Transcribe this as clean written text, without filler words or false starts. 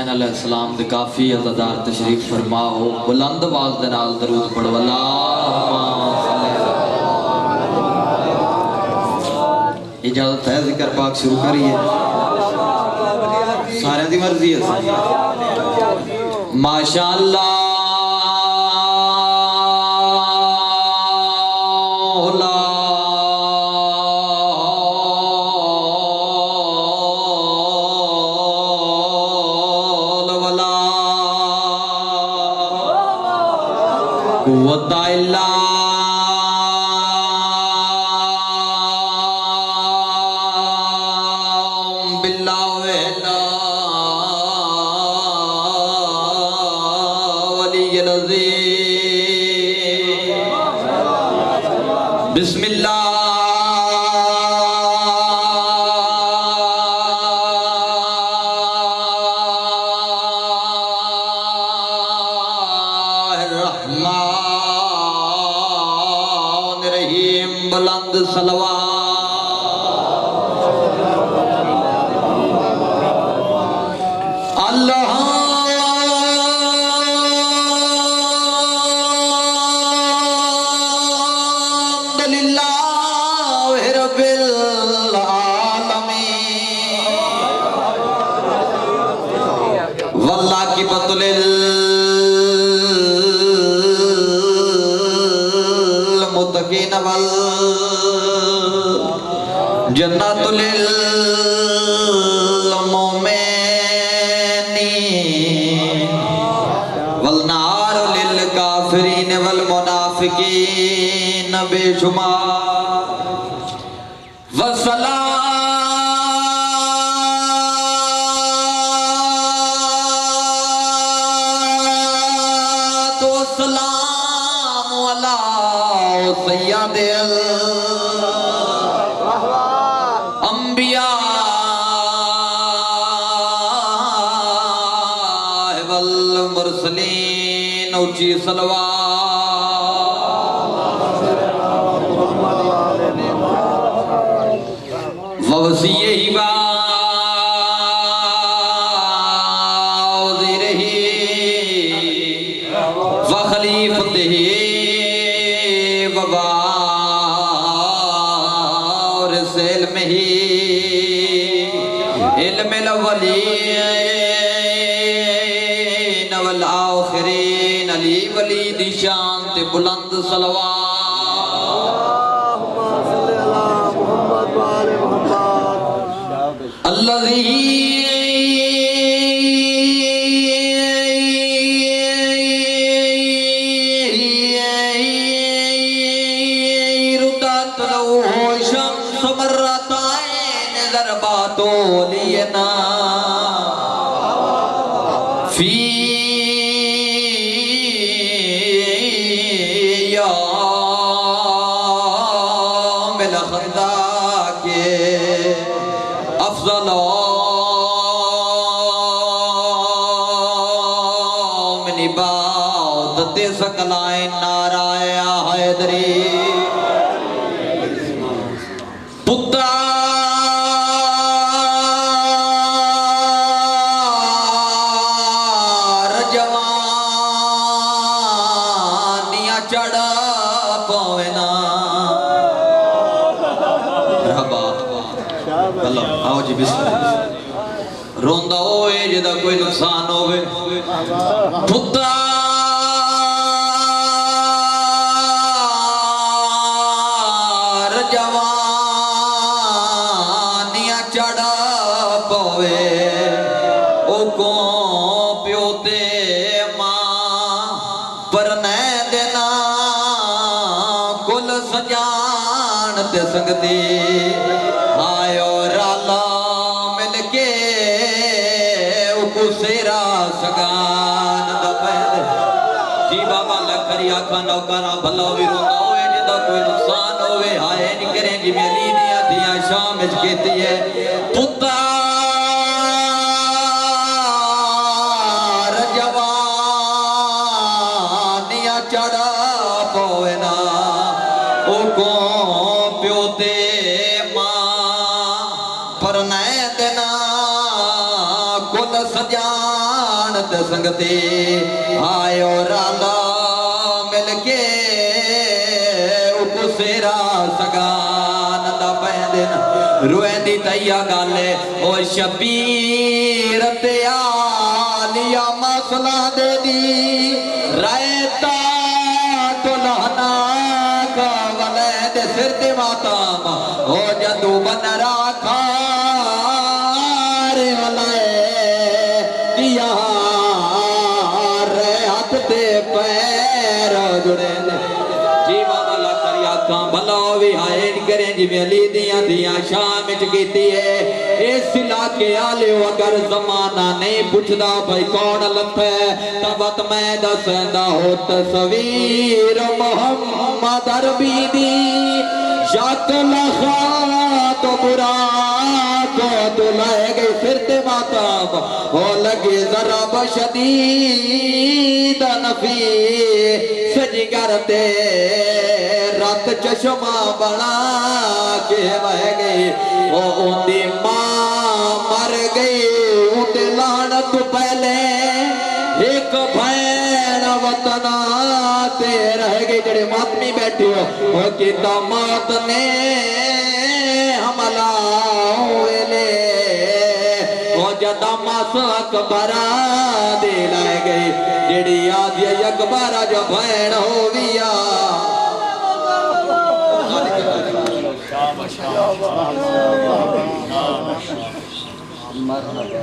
حسین علیہ السلام دے کافی عزادار تشریف فرماؤ بلند آواز دے نال درود پڑھو اللہم صلی اللہ۔ اجازت ہے ذکر پاک شروع کریے، سارے دی مرضی ہے ماشاءاللہ قوت اللہ باللہ ولی العظیم بسم اللہ بلند صلوات الحمدللہ رب العالمین واللہ کی بطل المتقین جنات للمؤمنین والنار للکافرین والمنافقین بے شمار والصلاة والسلام علی سید والمرسلین اونچی صلوات ووسیعہ ووزیرہ وخلیفتہ ووارث علمہ علم الاولین والآخرین علی ولی دی شان تے بلند صلوات الذی ردت لو شمس مرتين ضربات لینا فی یوم الخندق افضل من عبادت ثقلین نعرہ حیدری پتار جوانیاں چڑھ پوینا اللہ آؤ جی بسم اللہ روندہ ہوئے جدہ کوئی نقصان ہوئے پتار جوانیاں چڑھ پوے او کون پیوتے ماں پرنے دینا کل سجان تے سنگتی آئے اور اللہ مل کے اوکو سیرا سگان دا پہلے جی بابا لکھری آکھا نوکرہ بھلا بھی روندہ ہوئے جدہ کوئی نقصان ہوئے آئے نہیں کریں گی میری دیا دیا شام اچ کہتی ہے پتار جوانیاں چڑھ پوینا او کون پیوتے ماں پرنے دینا کل سجان تے سنگتی آئیو رالا مل کے اوپو سیرا سگان دا پیندن روئے دی تیا گالے او شبیر تیالیا مسئلہ دے دی رائتا تلہنا کا ولید سر دی ماتام او جدو بن راکھا رے ولید دیا رے ہاتھ تے پیر جڑے دے جی ماما لا کریا کام بھلاوی آئین کریں جی میں علی دیاں شام چکیتی ہے اس علاقے آلے اگر زمانہ نہیں پوچھدا بھائی کون لت ہے تبت میں دسندہ ہو تصویر محمد عربی دی شکل خات برا کو تو لائے گئی پھرتے ماتاب ہو لگی ضرب شدید نفی سجگر تے رات چشمہ بنا کے بہ گئی وہ اندی ماں مر گئی اندی لعنت پہلے ایک بھین وطنہ تے رہ گئی جڑے ماتمی بیٹھی ہو وہ کی دامات نے حملہ ہوئے لے وہ جدہ ماس اکبرہ دے لائے گئی جڑی آدھی اکبرہ جو بھین ہویا مرحبا